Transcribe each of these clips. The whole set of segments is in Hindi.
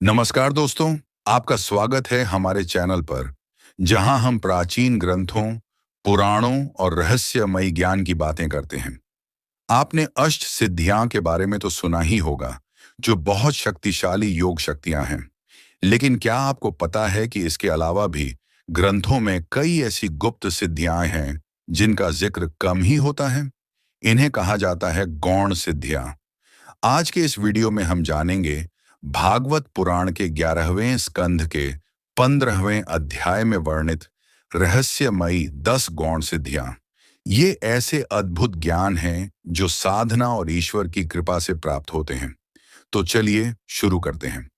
नमस्कार दोस्तों, आपका स्वागत है हमारे चैनल पर, जहां हम प्राचीन ग्रंथों, पुराणों और रहस्यमयी ज्ञान की बातें करते हैं। आपने अष्ट सिद्धियां के बारे में तो सुना ही होगा, जो बहुत शक्तिशाली योग शक्तियां हैं। लेकिन क्या आपको पता है कि इसके अलावा भी ग्रंथों में कई ऐसी गुप्त सिद्धियां हैं, जिनका जिक्र कम ही होता है? इन्हें कहा जाता है गौण सिद्धियां। आज के इस वीडियो में हम जानेंगे भागवत पुराण के 11वें स्कंध के 15वें अध्याय में वर्णित रहस्यमयी 10 गौण सिद्धियां। ये ऐसे अद्भुत ज्ञान हैं जो साधना और ईश्वर की कृपा से प्राप्त होते हैं। तो चलिए शुरू करते हैं।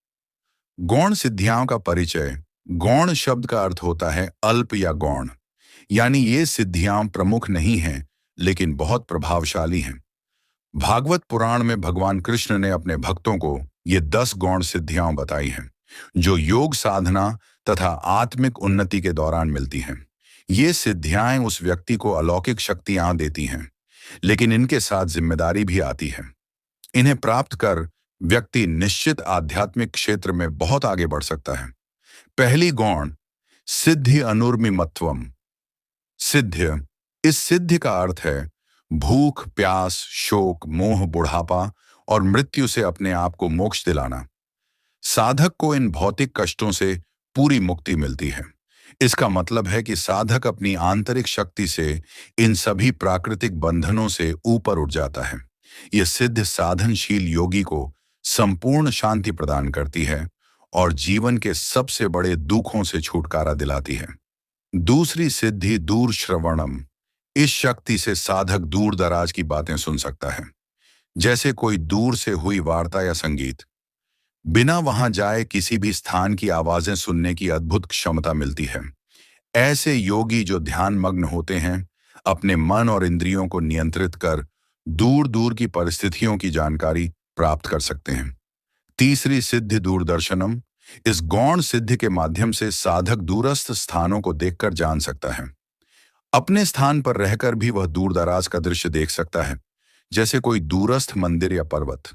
गौण सिद्धियां का परिचय। गौण शब्द का अर्थ होता है अल्प या गौण, यानी ये सिद्धियां प्रमुख नहीं हैं, लेकिन बहुत प्रभावशाली हैं। भागवत पुराण में भगवान कृष्ण ने अपने भक्तों को ये 10 गौण सिद्धियां बताई हैं, जो योग साधना तथा आत्मिक उन्नति के दौरान मिलती हैं। ये सिद्धियां उस व्यक्ति को अलौकिक शक्तियां देती हैं, लेकिन इनके साथ जिम्मेदारी भी आती है। इन्हें प्राप्त कर व्यक्ति निश्चित आध्यात्मिक क्षेत्र में बहुत आगे बढ़ सकता है। पहली गौण, सिद्धि अनुर्मिमत्वम। सिद्ध, इस सिद्धि का अर्थ है भूख, प्यास, शोक, मोह, बुढ़ापा और मृत्यु से अपने आप को मोक्ष दिलाना। साधक को इन भौतिक कष्टों से पूरी मुक्ति मिलती है। इसका मतलब है कि साधक अपनी आंतरिक शक्ति से इन सभी प्राकृतिक बंधनों से ऊपर उठ जाता है। यह सिद्ध साधनशील योगी को संपूर्ण शांति प्रदान करती है और जीवन के सबसे बड़े दुखों से छुटकारा दिलाती है। दूसरी सिद्धि दूर श्रवणम। इस शक्ति से साधक दूर दराज की बातें सुन सकता है, जैसे कोई दूर से हुई वार्ता या संगीत। बिना वहां जाए किसी भी स्थान की आवाजें सुनने की अद्भुत क्षमता मिलती है। ऐसे योगी जो ध्यान मग्न होते हैं, अपने मन और इंद्रियों को नियंत्रित कर दूर दूर की परिस्थितियों की जानकारी प्राप्त कर सकते हैं। तीसरी सिद्धि दूरदर्शनम। इस गौण सिद्धि के माध्यम से साधक दूरस्थ स्थानों को देखकर जान सकता है। अपने स्थान पर रहकर भी वह दूर दराज का दृश्य देख सकता है, जैसे कोई दूरस्थ मंदिर या पर्वत।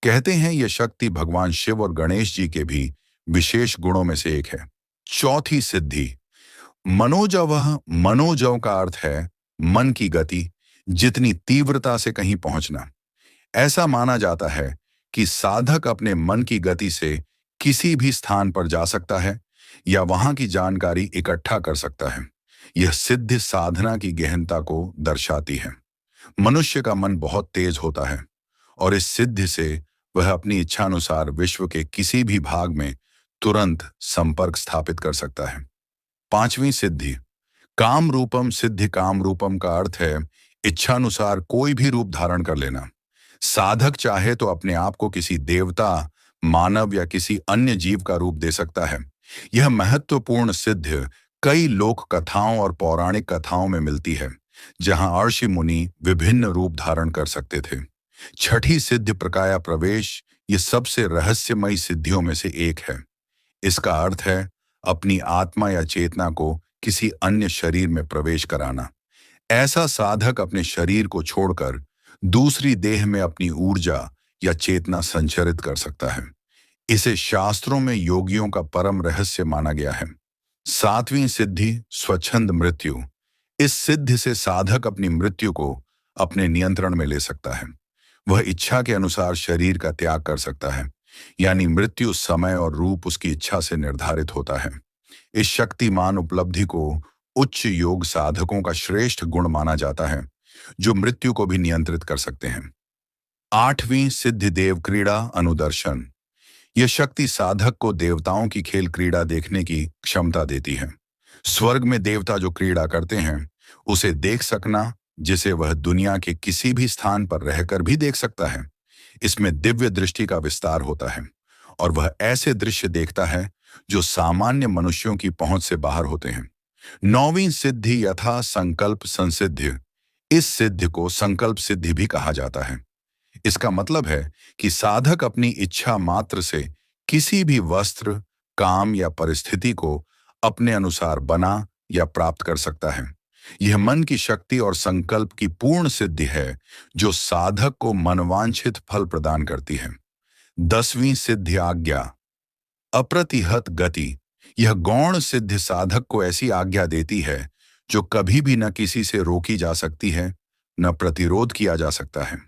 कहते हैं यह शक्ति भगवान शिव और गणेश जी के भी विशेष गुणों में से एक है। चौथी सिद्धि मनोजवः। मनोजव का अर्थ है मन की गति, जितनी तीव्रता से कहीं पहुंचना। ऐसा माना जाता है कि साधक अपने मन की गति से किसी भी स्थान पर जा सकता है या वहां की जानकारी इकट्ठा कर सकता है। यह सिद्ध साधना की गहनता को दर्शाती है। मनुष्य का मन बहुत तेज होता है और इस सिद्धि से वह अपनी इच्छानुसार विश्व के किसी भी भाग में तुरंत संपर्क स्थापित कर सकता है। पांचवी सिद्धि काम रूपम सिद्धि। काम रूपम का अर्थ है इच्छानुसार कोई भी रूप धारण कर लेना। साधक चाहे तो अपने आप को किसी देवता, मानव या किसी अन्य जीव का रूप दे सकता है। यह महत्वपूर्ण सिद्धि कई लोक कथाओं और पौराणिक कथाओं में मिलती है, जहां ऋषि मुनि विभिन्न रूप धारण कर सकते थे। छठी सिद्धि प्रकाया प्रवेश। ये सबसे रहस्यमयी सिद्धियों में से एक है। इसका अर्थ है अपनी आत्मा या चेतना को किसी अन्य शरीर में प्रवेश कराना। ऐसा साधक अपने शरीर को छोड़कर दूसरी देह में अपनी ऊर्जा या चेतना संचरित कर सकता है। इसे शास्त्रों में योगियों का परम रहस्य माना गया है। सातवीं सिद्धि स्वच्छंद मृत्यु। इस सिद्धि से साधक अपनी मृत्यु को अपने नियंत्रण में ले सकता है। वह इच्छा के अनुसार शरीर का त्याग कर सकता है, यानी मृत्यु समय और रूप उसकी इच्छा से निर्धारित होता है। इस शक्तिमान उपलब्धि को उच्च योग साधकों का श्रेष्ठ गुण माना जाता है, जो मृत्यु को भी नियंत्रित कर सकते हैं। आठवीं सिद्धि देव क्रीड़ा अनुदर्शन। यह शक्ति साधक को देवताओं की खेल क्रीड़ा देखने की क्षमता देती है। स्वर्ग में देवता जो क्रीड़ा करते हैं, उसे देख सकना, जिसे वह दुनिया के किसी भी स्थान पर रहकर भी देख सकता है। इसमें दिव्य दृष्टि का विस्तार होता है और वह ऐसे दृश्य देखता है जो सामान्य मनुष्यों की पहुंच से बाहर होते हैं। नौवीं सिद्धि यथा संकल्प संसिद्धि। इस सिद्धि को संकल्प सिद्धि भी कहा जाता है। इसका मतलब है कि साधक अपनी इच्छा मात्र से किसी भी वस्त्र, काम या परिस्थिति को अपने अनुसार बना या प्राप्त कर सकता है। यह मन की शक्ति और संकल्प की पूर्ण सिद्धि है, जो साधक को मनवांछित फल प्रदान करती है। 10वीं सिद्धि आज्ञा। अप्रतिहत गति। यह गौण सिद्ध साधक को ऐसी आज्ञा देती है जो कभी भी न किसी से रोकी जा सकती है, न प्रतिरोध किया जा सकता है।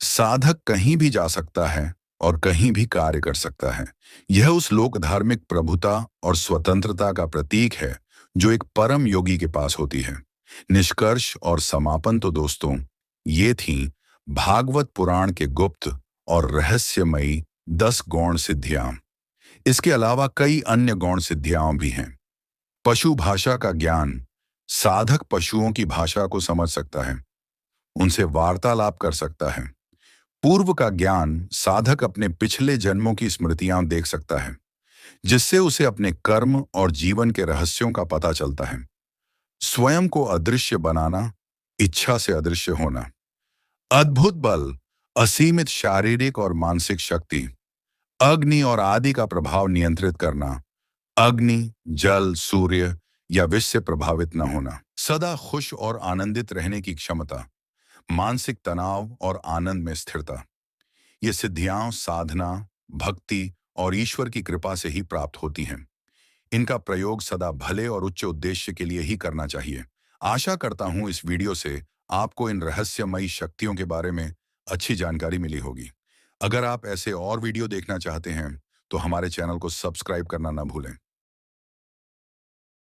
साधक कहीं भी जा सकता है और कहीं भी कार्य कर सकता है। यह उस लोक धार्मिक प्रभुता और स्वतंत्रता का प्रतीक है जो एक परम योगी के पास होती है। निष्कर्ष और समापन तो दोस्तों, ये थी भागवत पुराण के गुप्त और रहस्यमयी 10 गौण सिद्धियां। इसके अलावा कई अन्य गौण सिद्धियां भी हैं। पशु भाषा का ज्ञान। साधक पशुओं की भाषा को समझ सकता है, उनसे वार्तालाप कर सकता है। पूर्व का ज्ञान। साधक अपने पिछले जन्मों की स्मृतियां देख सकता है, जिससे उसे अपने कर्म और जीवन के रहस्यों का पता चलता है। स्वयं को अदृश्य बनाना, इच्छा से अदृश्य होना। अद्भुत बल, असीमित शारीरिक और मानसिक शक्ति। अग्नि और आदि का प्रभाव नियंत्रित करना। अग्नि, जल, सूर्य या विष से प्रभावित न होना। सदा खुश और आनंदित रहने की क्षमता। मानसिक तनाव और आनंद में स्थिरता। ये सिद्धियां साधना, भक्ति और ईश्वर की कृपा से ही प्राप्त होती हैं। इनका प्रयोग सदा भले और उच्च उद्देश्य के लिए ही करना चाहिए। आशा करता हूं इस वीडियो से आपको इन रहस्यमयी शक्तियों के बारे में अच्छी जानकारी मिली होगी। अगर आप ऐसे और वीडियो देखना चाहते हैं तो हमारे चैनल को सब्सक्राइब करना ना भूलें।